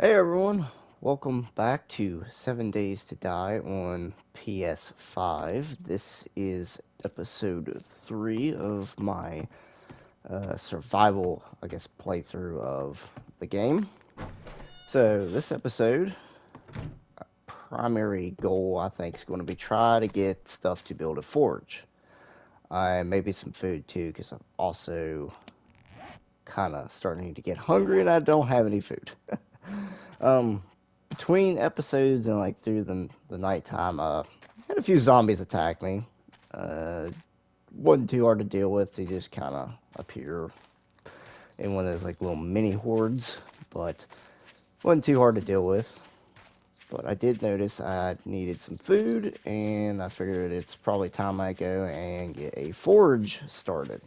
Hey everyone, welcome back to 7 Days to Die on PS5. This is episode 3 of my survival, playthrough of the game. So, this episode, primary goal I think is going to be try to get stuff to build a forge. Maybe some food too, because I'm also kind of starting to get hungry and I don't have any food. um, Between episodes and like through the nighttime, had a few zombies attack me. Uh, wasn't too hard to deal with. They just kind of appear in one of those like little mini hordes, but wasn't too hard to deal with. But I did notice I needed some food, and I figured it's probably time I go and get a forge started.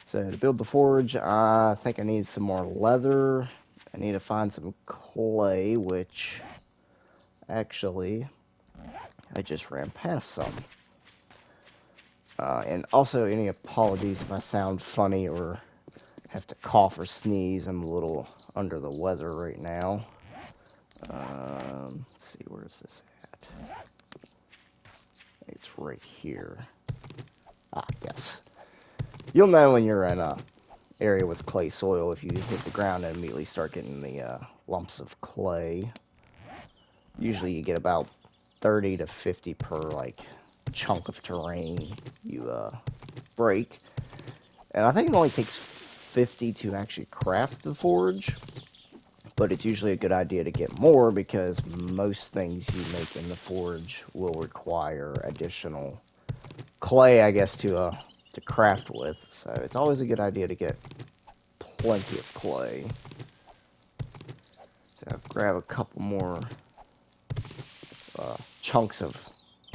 So to build the forge, I think I need some more leather. I need to find some clay, which actually I just ran past some. And also, any apologies if I sound funny or have to cough or sneeze. I'm a little under the weather right now. Let's see, where is this at? It's right here. Ah, yes. You'll know when you're in a area with clay soil if you hit the ground and immediately start getting the lumps of clay. Usually you get about 30 to 50 per like chunk of terrain you break. And I think it only takes 50 to actually craft the forge, but it's usually a good idea to get more because most things you make in the forge will require additional clay, I guess, to craft with. So it's always a good idea to get plenty of clay. So I'll grab a couple more chunks of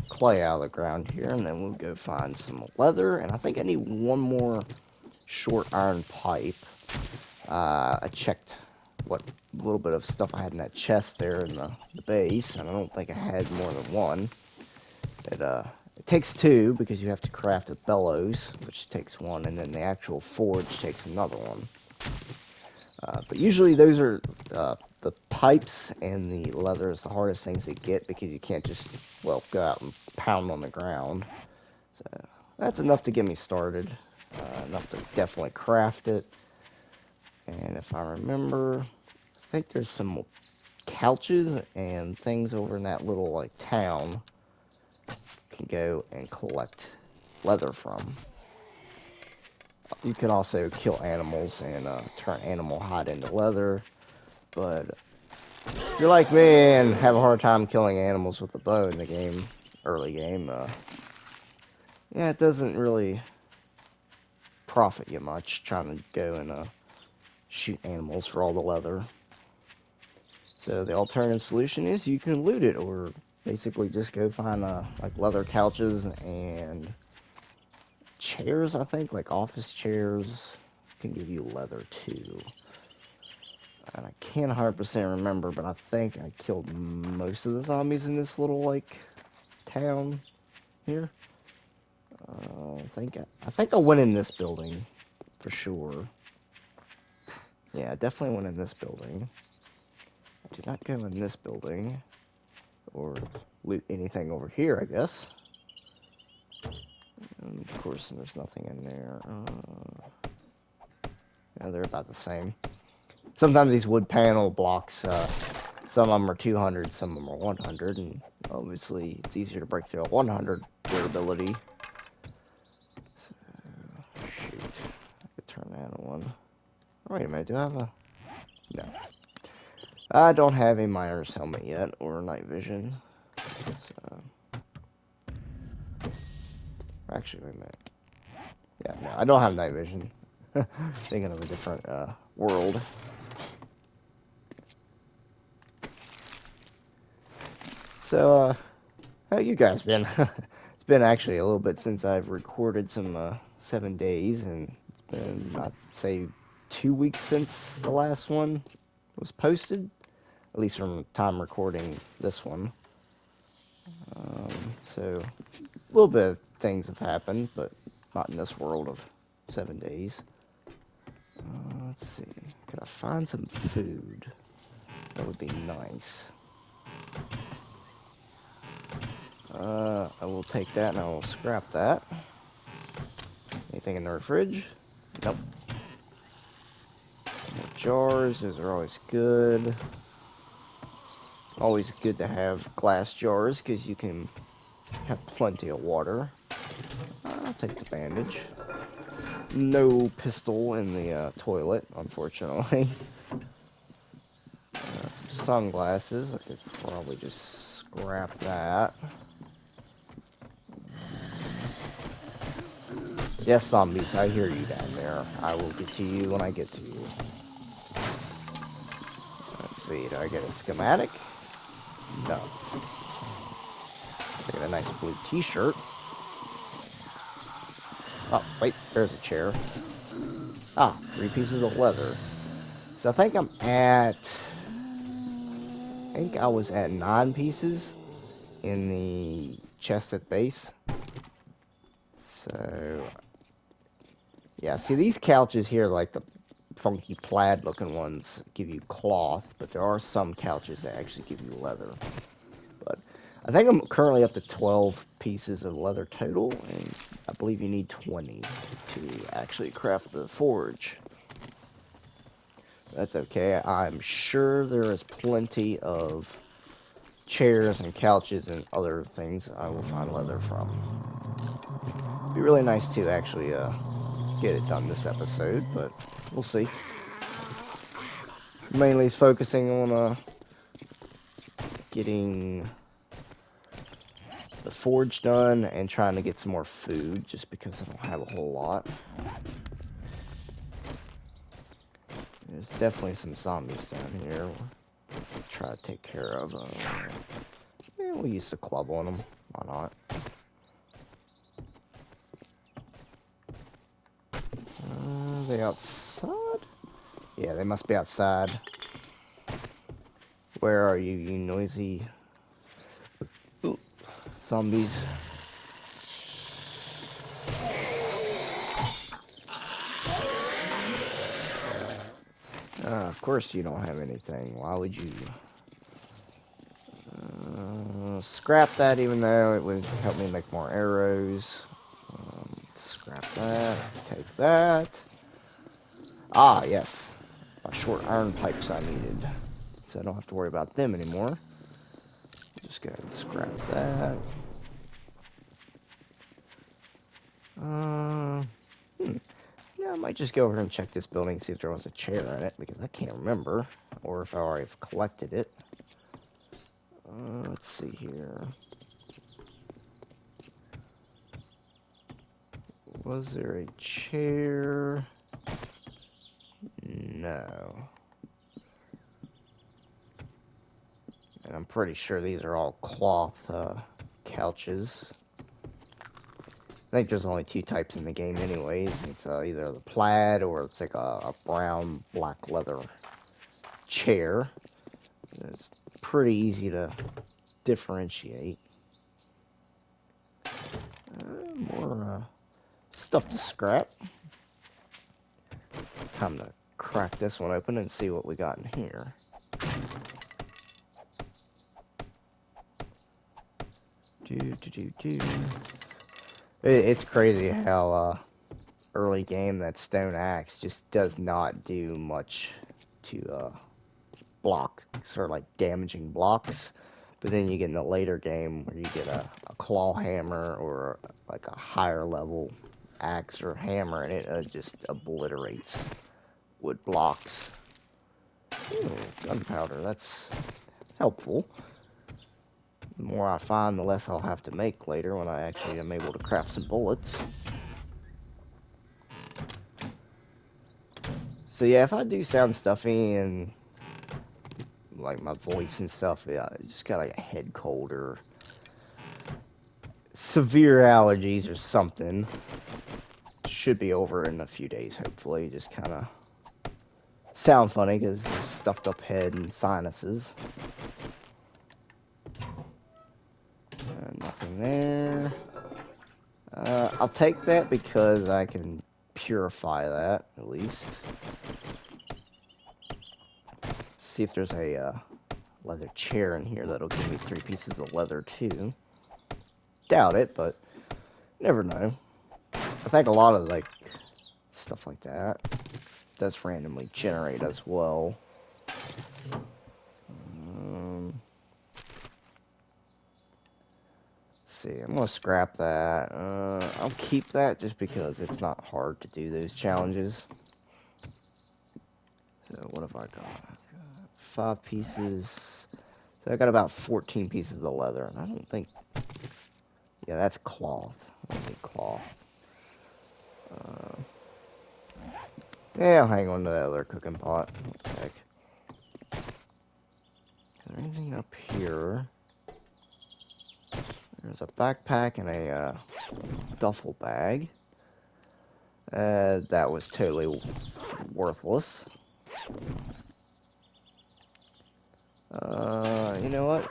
clay out of the ground here, and then we'll go find some leather. And I think I need one more short iron pipe. I checked what little bit of stuff I had in that chest there in the base, and I don't think I had more than one. It takes two because you have to craft a bellows, which takes one, and then the actual forge takes another one. But usually those are the pipes and the leather is the hardest things to get because you can't just, well, go out and pound on the ground. So that's enough to get me started, enough to definitely craft it. And if I remember, I think there's some couches and things over in that little like town you can go and collect leather from. You can also kill animals and turn animal hide into leather, but if you're like me and have a hard time killing animals with a bow in the game, early game, yeah, it doesn't really profit you much trying to go and shoot animals for all the leather. So the alternative solution is you can loot it, or basically just go find like leather couches and chairs. I think like office chairs can give you leather too. And I can't 100% remember, but I think I killed most of the zombies in this little like town here. I think I went in this building for sure. Yeah, I definitely went in this building. I did not go in this building or loot anything over here, I guess. And of course, there's nothing in there. Yeah, they're about the same. Sometimes these wood panel blocks, some of them are 200, some of them are 100, and obviously it's easier to break through a 100 durability. So, shoot, I could turn that on. Oh, wait a minute, do I have a... No. I don't have a miner's helmet yet, or night vision. So... Actually, wait a minute. Yeah, no, I don't have night vision. Thinking of a different world. So, how you guys been? It's been actually a little bit since I've recorded some 7 days, and it's been, I'd say, 2 weeks since the last one was posted. At least from time recording this one. So, a little bit of things have happened, but not in this world of 7 days. Let's see. Could I find some food? That would be nice. I will take that and I will scrap that. Anything in the fridge? Nope. More jars, those are always good. Always good to have glass jars because you can have plenty of water. I'll take the bandage. No pistol in the toilet, unfortunately. Some sunglasses. I could probably just scrap that. Yes, zombies, I hear you down there. I will get to you when I get to you. Let's see, do I get a schematic? No. I get a nice blue t-shirt. Oh, wait, there's a chair. Ah, 3 pieces of leather. So I think I was at 9 pieces in the chest at base. So, yeah, see these couches here, like the funky plaid looking ones, give you cloth, but there are some couches that actually give you leather. But I think I'm currently up to 12 pieces of leather total, and I believe you need 20 to actually craft the forge. That's okay. I'm sure there is plenty of chairs and couches and other things I will find leather from. It'd be really nice to actually get it done this episode, but we'll see. Mainly focusing on getting the forge done and trying to get some more food, just because I don't have a whole lot. There's definitely some zombies down here. We'll try to take care of. We'll use the club on them. Why not? Are they outside? Yeah, they must be outside. Where are you, you noisy zombies? Of course you don't have anything. Why would you? Scrap that, even though it would help me make more arrows. Scrap that. Take that. Ah, yes. My short iron pipes I needed. So I don't have to worry about them anymore. Just go ahead and scrap that. Yeah, I might just go over and check this building, see if there was a chair in it, because I can't remember. Or if I already have collected it. Let's see here. Was there a chair? No. And I'm pretty sure these are all cloth couches. I think there's only 2 types in the game anyways. It's either the plaid or it's like a brown black leather chair. It's pretty easy to differentiate. More stuff to scrap. Time to crack this one open and see what we got in here. It's crazy how early game that stone axe just does not do much to block, sort of like damaging blocks. But then you get in the later game where you get a claw hammer or like a higher level axe or hammer, and it just obliterates wood blocks. Ooh, gunpowder, that's helpful. The more I find, the less I'll have to make later when I actually am able to craft some bullets. So yeah, if I do sound stuffy and like my voice and stuff, yeah, I just got like a head cold or severe allergies or something. Should be over in a few days, hopefully. Just kind of sound funny because stuffed up head and sinuses. Nothing there. I'll take that because I can purify that, at least. see if there's a leather chair in here that'll give me 3 pieces of leather too. Doubt it, but never know. I think a lot of like stuff like that does randomly generate as well. See, I'm gonna scrap that. I'll keep that just because it's not hard to do those challenges. So what have I got? 5 pieces. So I got about 14 pieces of leather, and I don't think. Yeah, that's cloth. I don't need cloth. Yeah, I'll hang on to that other cooking pot. What the heck? Is there anything up here? There's a backpack and a duffel bag. That was totally worthless. You know what?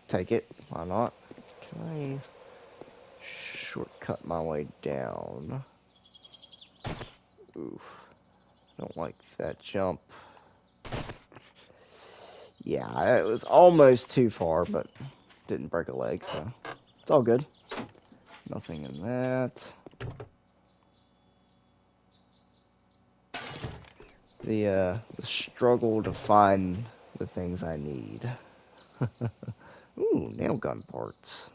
Take it. Why not? Can I shortcut my way down? Oof. Don't like that jump. Yeah, it was almost too far, but didn't break a leg, so it's all good. Nothing in that. The struggle to find the things I need. Ooh, nail gun parts.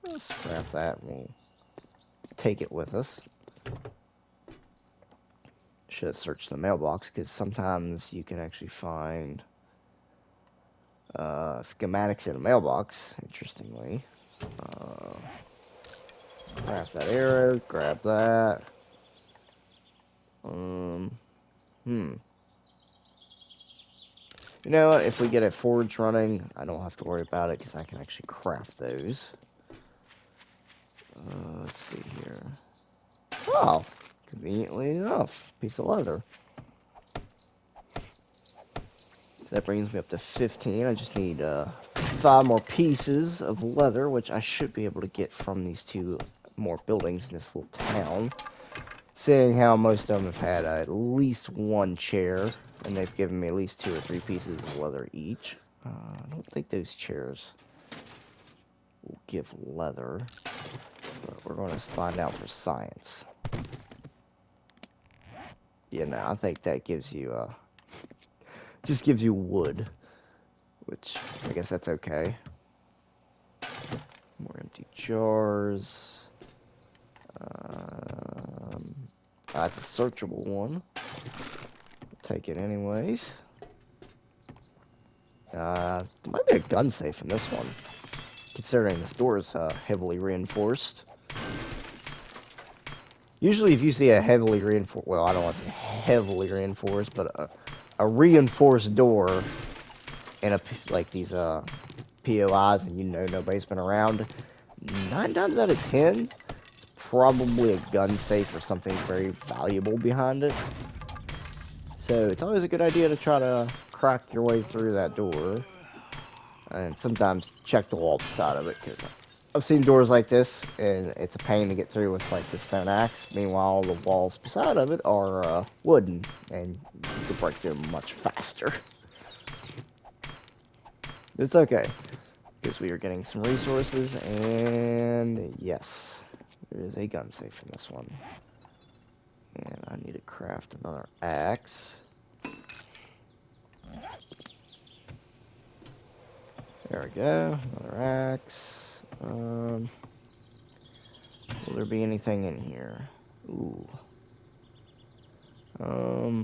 Let's scrap that. We'll take it with us. Should have searched the mailbox, because sometimes you can actually find schematics in a mailbox, interestingly. Craft that arrow, grab that. You know what, if we get a forge running, I don't have to worry about it, because I can actually craft those. Let's see here. Oh, conveniently enough, piece of leather. So that brings me up to 15. I just need 5 more pieces of leather, which I should be able to get from these 2 more buildings in this little town. Seeing how most of them have had at least 1 chair, and they've given me at least 2 or 3 pieces of leather each. I don't think those chairs will give leather, but we're going to find out for science. Yeah, no, I think that gives you just gives you wood, which I guess that's okay. More empty jars. That's a searchable one. Take it anyways. There might be a gun safe in this one, considering this door is heavily reinforced. Usually if you see a heavily reinforced, well, I don't want to say heavily reinforced, but a reinforced door in a, like these POIs, and you know nobody's been around, 9 times out of 10, it's probably a gun safe or something very valuable behind it. So it's always a good idea to try to crack your way through that door, and sometimes check the wall beside of it, because I've seen doors like this, and it's a pain to get through with like the stone axe. Meanwhile, the walls beside of it are wooden, and you can break through them much faster. It's okay, because we are getting some resources, and yes, there is a gun safe in this one. And I need to craft another axe. There we go, another axe. Will there be anything in here? Ooh. Yeah,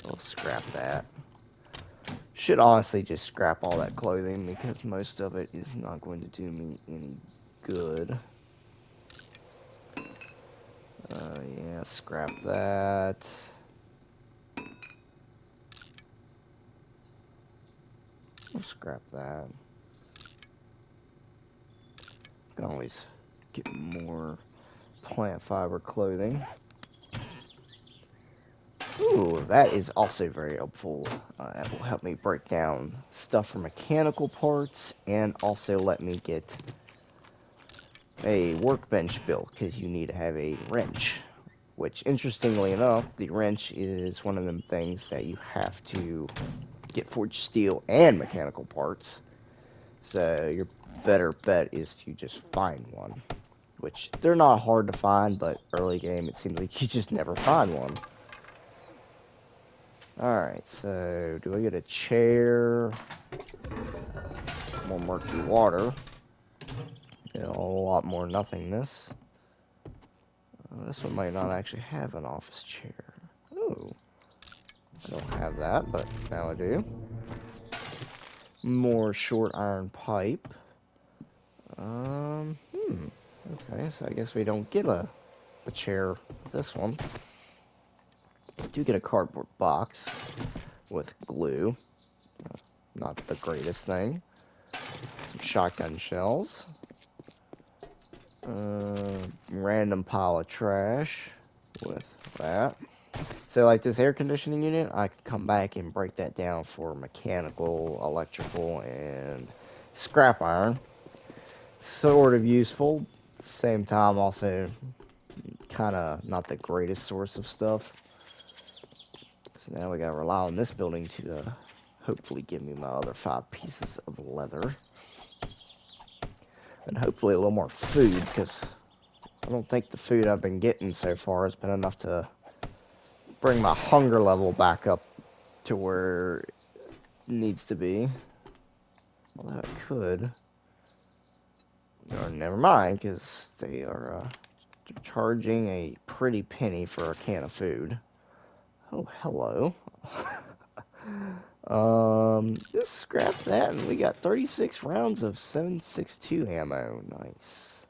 we'll scrap that. Should honestly just scrap all that clothing, because most of it is not going to do me any good. Yeah, scrap that. We'll scrap that. Can always get more plant fiber clothing. Ooh, that is also very helpful. It will help me break down stuff for mechanical parts, and also let me get a workbench built because you need to have a wrench. Which, interestingly enough, the wrench is one of them things that you have to get forged steel and mechanical parts. So your better bet is to just find one. Which, they're not hard to find, but early game it seems like you just never find one. Alright, so do I get a chair? More murky water. You know, a lot more nothingness. This one might not actually have an office chair. Ooh. I don't have that, but now I do. More short iron pipe. Okay, so I guess we don't get a chair with this one. We do get a cardboard box with glue. Not the greatest thing. Some shotgun shells. Random pile of trash with that. So like this air conditioning unit, I can come back and break that down for mechanical, electrical, and scrap iron. Sort of useful. At the same time, also kind of not the greatest source of stuff. So now we gotta rely on this building to hopefully give me my other 5 pieces of leather. And hopefully a little more food, because I don't think the food I've been getting so far has been enough to bring my hunger level back up to where it needs to be. Although I could. Or never mind, because they are charging a pretty penny for a can of food. Oh, hello. Just scrap that, and we got 36 rounds of 7.62 ammo. Nice.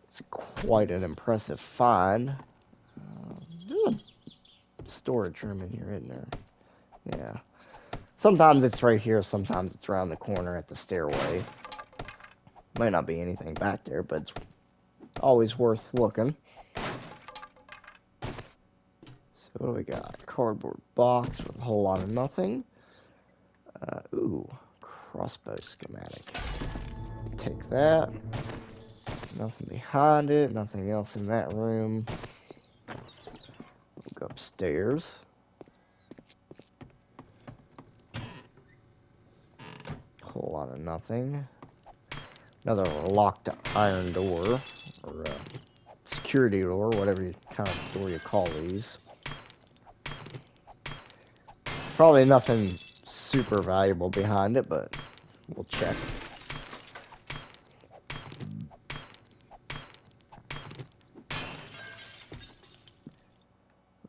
It's quite an impressive find. There's a storage room in here, isn't there? Yeah. Sometimes it's right here, sometimes it's around the corner at the stairway. Might not be anything back there, but it's always worth looking. So what do we got? Cardboard box with a whole lot of nothing. Ooh, crossbow schematic. Take that. Nothing behind it, nothing else in that room. We'll go upstairs. Whole lot of nothing. Another locked iron door, or security door, whatever kind of door you call these. Probably nothing super valuable behind it, but we'll check.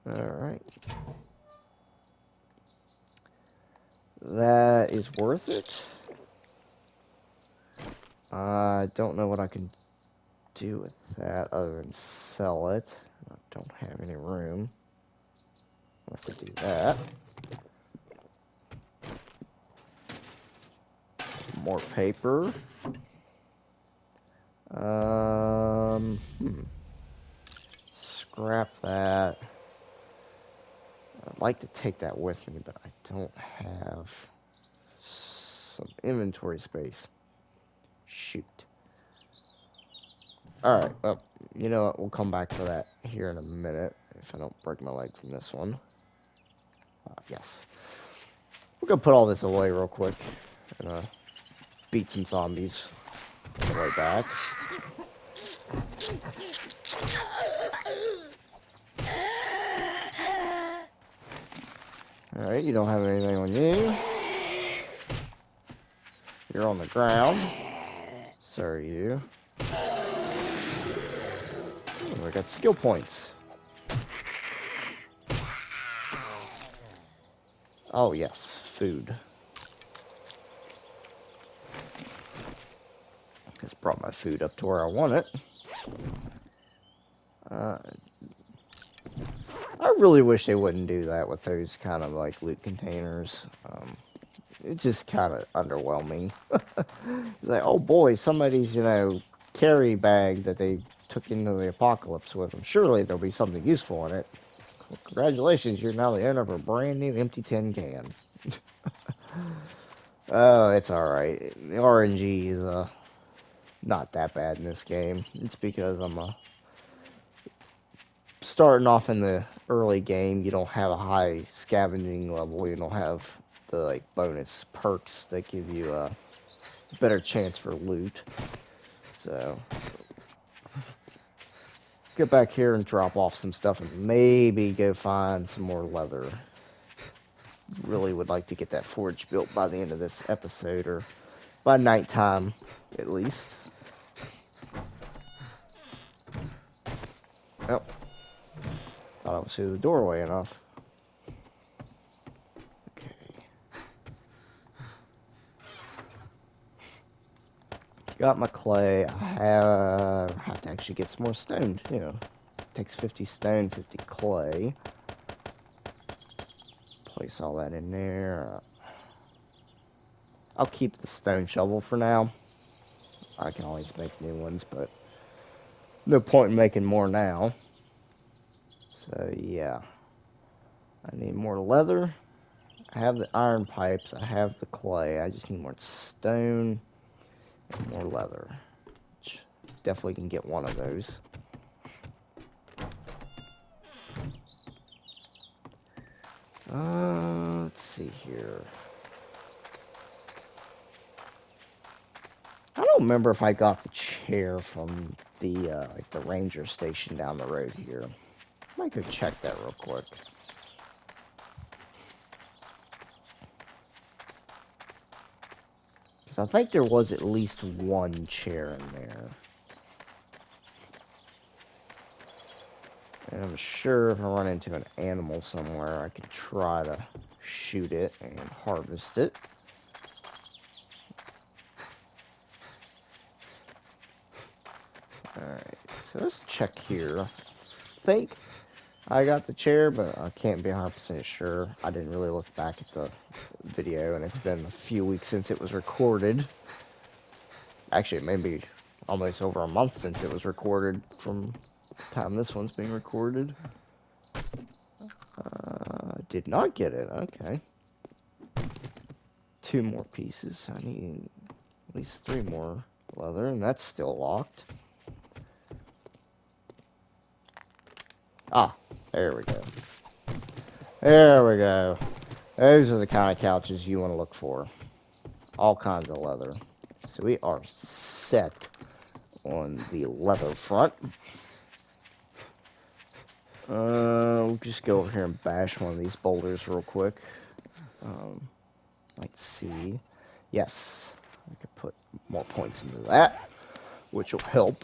Alright. That is worth it. I don't know what I can do with that other than sell it. I don't have any room. Unless I do that. More paper. Scrap that. I'd like to take that with me, but I don't have some inventory space. Shoot. Alright, well, you know what? We'll come back to that here in a minute if I don't break my leg from this one. Yes. We're gonna put all this away real quick and beat some zombies on the way back. Alright, you don't have anything on you. You're on the ground. So are you. Oh, I got skill points. Oh, yes, food. Just brought my food up to where I want it. I really wish they wouldn't do that with those kind of like loot containers. It's just kind of underwhelming. It's like, oh boy, somebody's, carry bag that they took into the apocalypse with them. Surely there'll be something useful in it. Well, congratulations, you're now the owner of a brand new empty tin can. Oh, it's alright. The RNG is not that bad in this game. It's because I'm starting off in the early game. You don't have a high scavenging level. You don't have the like bonus perks that give you a better chance for loot. So get back here and drop off some stuff and maybe go find some more leather. Really would like to get that forge built by the end of this episode, or by nighttime at least. Oh, thought I was through the doorway enough. Okay. Got my clay. I have to actually get some more stone, you know. Takes 50 stone, 50 clay. Place all that in there. I'll keep the stone shovel for now. I can always make new ones, but no point in making more now. So, yeah. I need more leather. I have the iron pipes. I have the clay. I just need more stone and more leather. Which definitely can get one of those. Let's see here. I don't remember if I got the chair from the like the ranger station down the road here. I might go check that real quick. Because I think there was at least one chair in there. And I'm sure if I run into an animal somewhere, I can try to shoot it and harvest it. Alright, so let's check here. I think I got the chair, but I can't be 100% sure. I didn't really look back at the video, and it's been a few weeks since it was recorded. Actually, it may be almost over a month since it was recorded from the time this one's being recorded. Did not get it. Okay. 2 more pieces. I need at least 3 more leather, and that's still locked. Ah, there we go. There we go. Those are the kind of couches you want to look for. All kinds of leather. So we are set on the leather front. We'll just go over here and bash one of these boulders real quick. Let's see. Yes, I could put more points into that, which will help.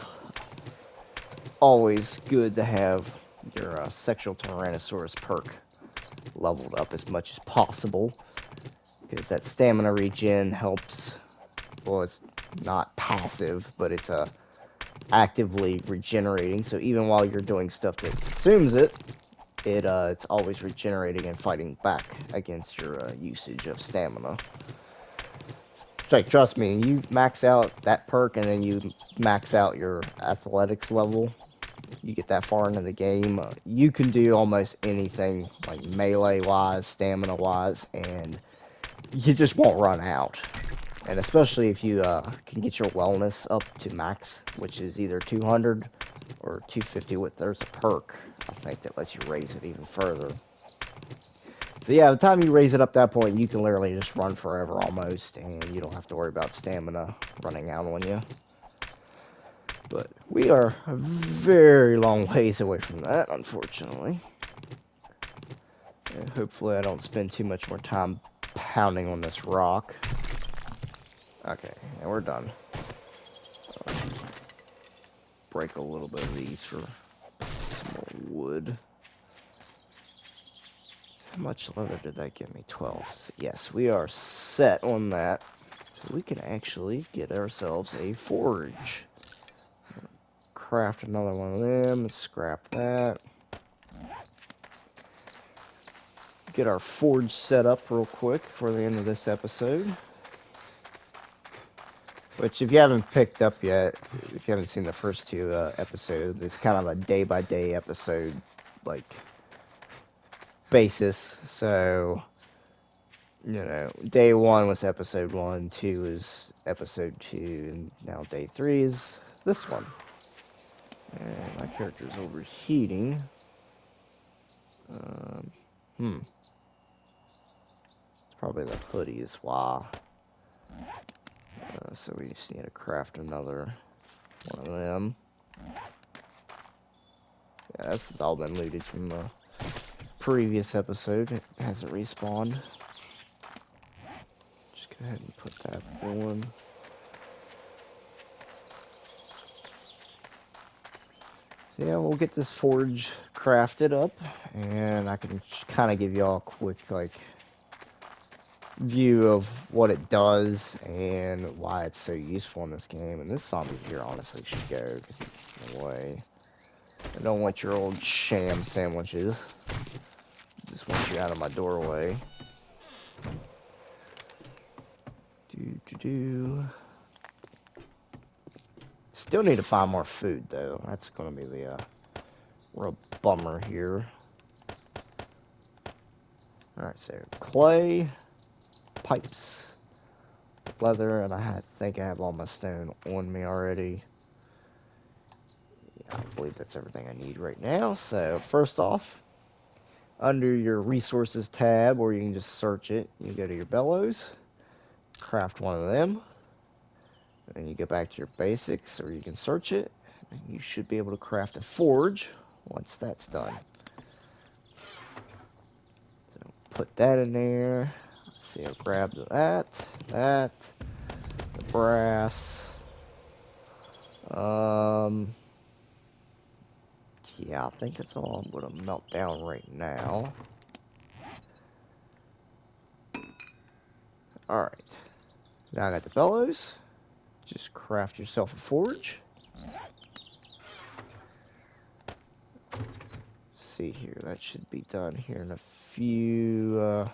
It's always good to have your sexual Tyrannosaurus perk leveled up as much as possible, because that stamina regen helps. Well, it's not passive, but it's actively regenerating, so even while you're doing stuff that consumes it, it's always regenerating and fighting back against your usage of stamina. Like, trust me, you max out that perk and then you max out your athletics level, you get that far into the game, you can do almost anything, like melee-wise, stamina-wise, and you just won't run out. And especially if you can get your wellness up to max, which is either 200 or 250 with, there's a perk, I think, that lets you raise it even further. So yeah, by the time you raise it up that point, you can literally just run forever almost, and you don't have to worry about stamina running out on you. But we are a very long ways away from that, unfortunately. And hopefully I don't spend too much more time pounding on this rock. Okay, and we're done. Break a little bit of these for some more wood. How much leather did that give me? 12. So yes, we are set on that. So we can actually get ourselves a forge. Craft another one of them and scrap that. Get our forge set up real quick for the end of this episode. Which, if you haven't picked up yet, if you haven't seen the first 2 episodes, it's kind of a day-by-day episode, like, basis. So, You know, day 1 was episode 1, 2 is episode 2, and now day 3 is this one. And my character's overheating. It's probably the hoodie is why. So we just need to craft another one of them. Yeah, this has all been looted from the previous episode. It hasn't respawned. Just go ahead and put that on. So yeah, we'll get this forge crafted up, and I can kind of give y'all a quick, like, view of what it does and why it's so useful in this game. And this zombie here honestly should go, because there's no way. I don't want your old sham sandwiches. Just want you out of my doorway. Still need to find more food, though. That's going to be the real bummer here. Alright, so clay, pipes, leather, and I think I have all my stone on me already. Yeah, I believe that's everything I need right now. So, first off, under your resources tab, or you can just search it, you go to your bellows, craft one of them. Then you go back to your basics, or you can search it, and you should be able to craft a forge once that's done. So put that in there. Let's see, I'll grab that, the brass. Yeah, I think that's all I'm gonna melt down right now. Alright, now I got the bellows. Just craft yourself a forge. See here, that should be done here in a few,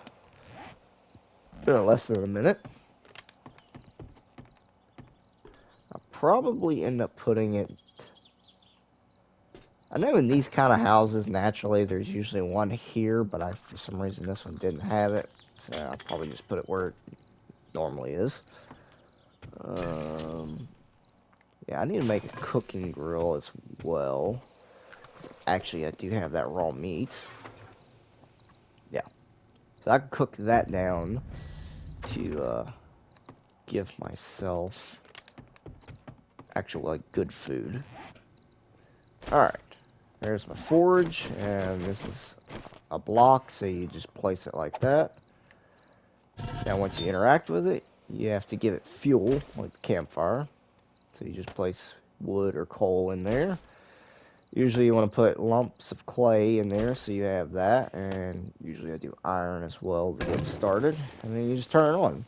less than a minute. I'll probably end up putting it... I know in these kind of houses, naturally, there's usually one here, but for some reason this one didn't have it. So I'll probably just put it where it normally is. Yeah, I need to make a cooking grill as well. Actually, I do have that raw meat. Yeah. So I can cook that down to give myself actual, like, good food. Alright. There's my forge, and this is a block, so you just place it like that. Now, once you interact with it, you have to give it fuel, like the campfire. So you just place wood or coal in there. Usually you want to put lumps of clay in there, so you have that. And usually I do iron as well to get started. And then you just turn it on.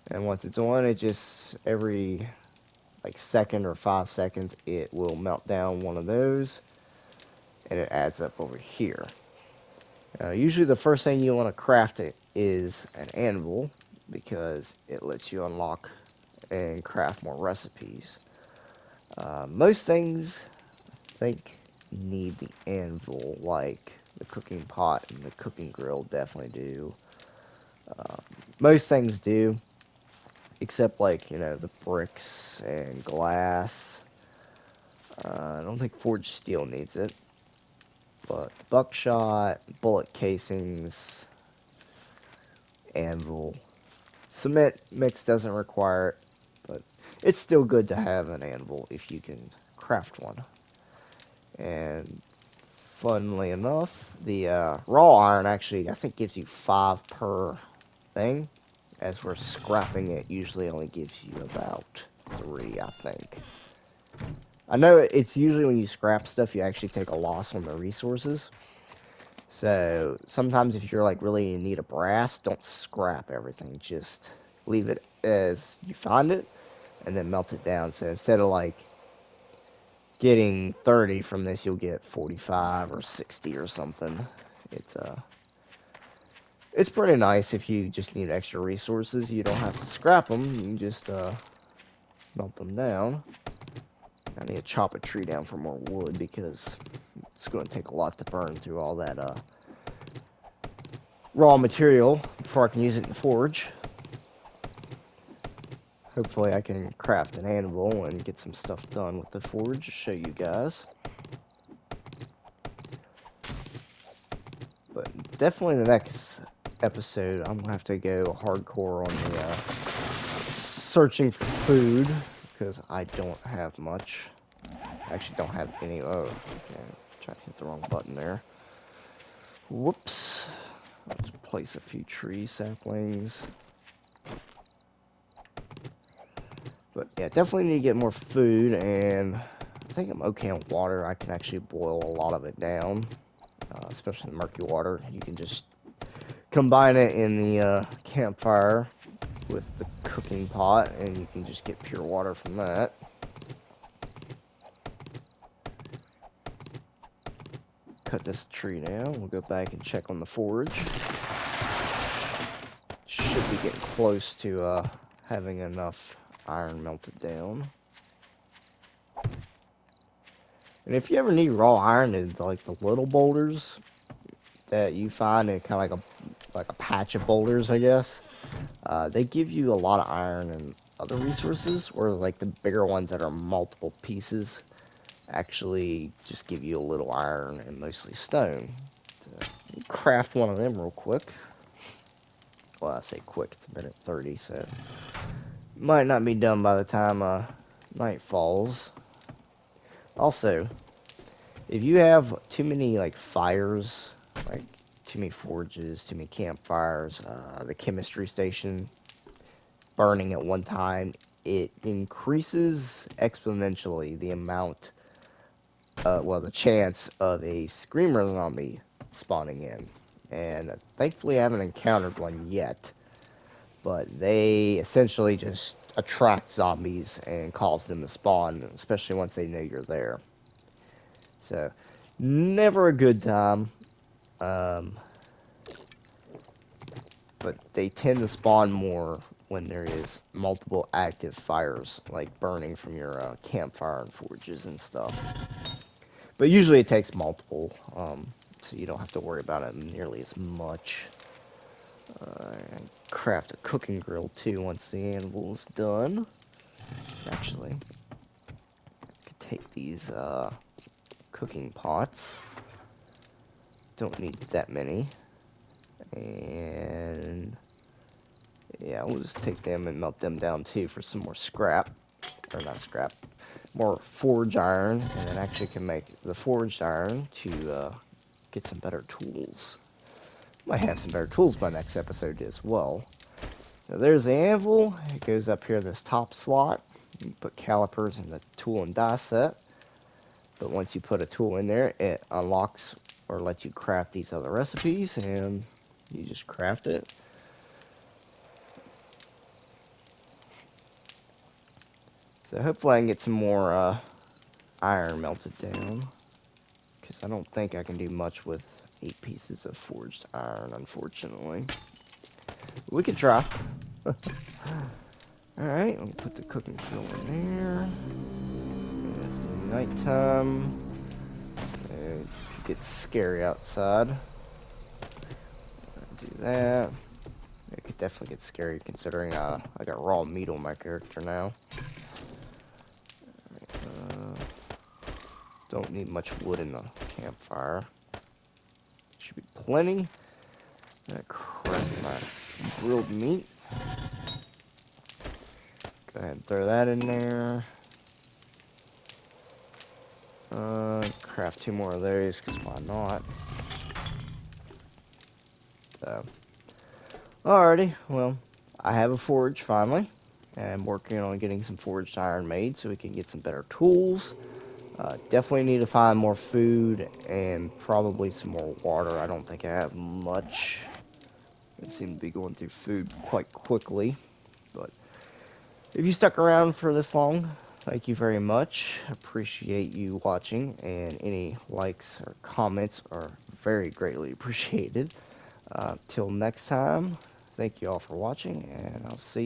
And once it's on, it just, every like second or 5 seconds, it will melt down one of those. And it adds up over here. Usually the first thing you want to craft it is an anvil, because it lets you unlock and craft more recipes. Most things, I think, need the anvil, like the cooking pot and the cooking grill definitely do. Most things do, except, like, you know, the bricks and glass. I don't think forged steel needs it, but the buckshot, bullet casings, anvil, cement mix doesn't require it, but it's still good to have an anvil if you can craft one. And funnily enough, the raw iron actually, I think, gives you 5 per thing. As we're scrapping it, usually only gives you about 3, I think. I know it's usually when you scrap stuff, you actually take a loss on the resources. So sometimes if you're like really in need of brass, don't scrap everything. Just leave it as you find it and then melt it down. So instead of like getting 30 from this, you'll get 45 or 60 or something. It's pretty nice if you just need extra resources. You don't have to scrap them. You can just melt them down. I need to chop a tree down for more wood because it's going to take a lot to burn through all that raw material before before I can use it in the forge. Hopefully I can craft an anvil and get some stuff done with the forge to show you guys. But definitely the next episode, I'm going to have to go hardcore on the searching for food, because I don't have much. I actually don't have any. Oh, okay. Trying to hit the wrong button there. Whoops. I'll just place a few tree saplings. But yeah, definitely need to get more food, and I think I'm okay on water. I can actually boil a lot of it down, especially the murky water. You can just combine it in the campfire with the cooking pot, and you can just get pure water from that. Cut this tree down. We'll go back and check on the forge. Should be getting close to having enough iron melted down. And if you ever need raw iron, it's like the little boulders that you find in kind of like a patch of boulders, I guess. They give you a lot of iron and other resources, or like the bigger ones that are multiple pieces actually just give you a little iron and mostly stone. So, craft one of them real quick. Well, I say quick, it's a minute 30, so might not be done by the time night falls. Also, if you have too many like fires, like too many forges, too many campfires, the chemistry station burning at one time, it increases exponentially the amount, well, the chance of a screamer zombie spawning in. And thankfully I haven't encountered one yet, but they essentially just attract zombies and cause them to spawn, especially once they know you're there. So, never a good time. But they tend to spawn more when there is multiple active fires, like burning from your campfire and forges and stuff. But usually it takes multiple, so you don't have to worry about it nearly as much. Craft a cooking grill too once the anvil is done. Actually, I could take these cooking pots. Don't need that many. And yeah, we'll just take them and melt them down too for some more scrap. Or not scrap, more forge iron. And then actually can make the forged iron to get some better tools. Might have some better tools by next episode as well. So there's the anvil. It goes up here in this top slot. You put calipers in the tool and die set. But once you put a tool in there, it unlocks or lets you craft these other recipes, and you just craft it. So hopefully I can get some more iron melted down, because I don't think I can do much with 8 pieces of forged iron, unfortunately. We could try. Alright, I'll put the cooking grill in there. It's nighttime. It gets scary outside. Do that. It could definitely get scary considering I got raw meat on my character now. Don't need much wood in the campfire. Should be plenty. I'm gonna craft my grilled meat. Go ahead and throw that in there. Craft 2 more of those, because why not? So, alrighty, well, I have a forge finally. And I'm working on getting some forged iron made so we can get some better tools. Definitely need to find more food and probably some more water. I don't think I have much. I seem to be going through food quite quickly. But if you stuck around for this long, thank you very much. Appreciate you watching, and any likes or comments are very greatly appreciated. Till next time, thank you all for watching, and I'll see you.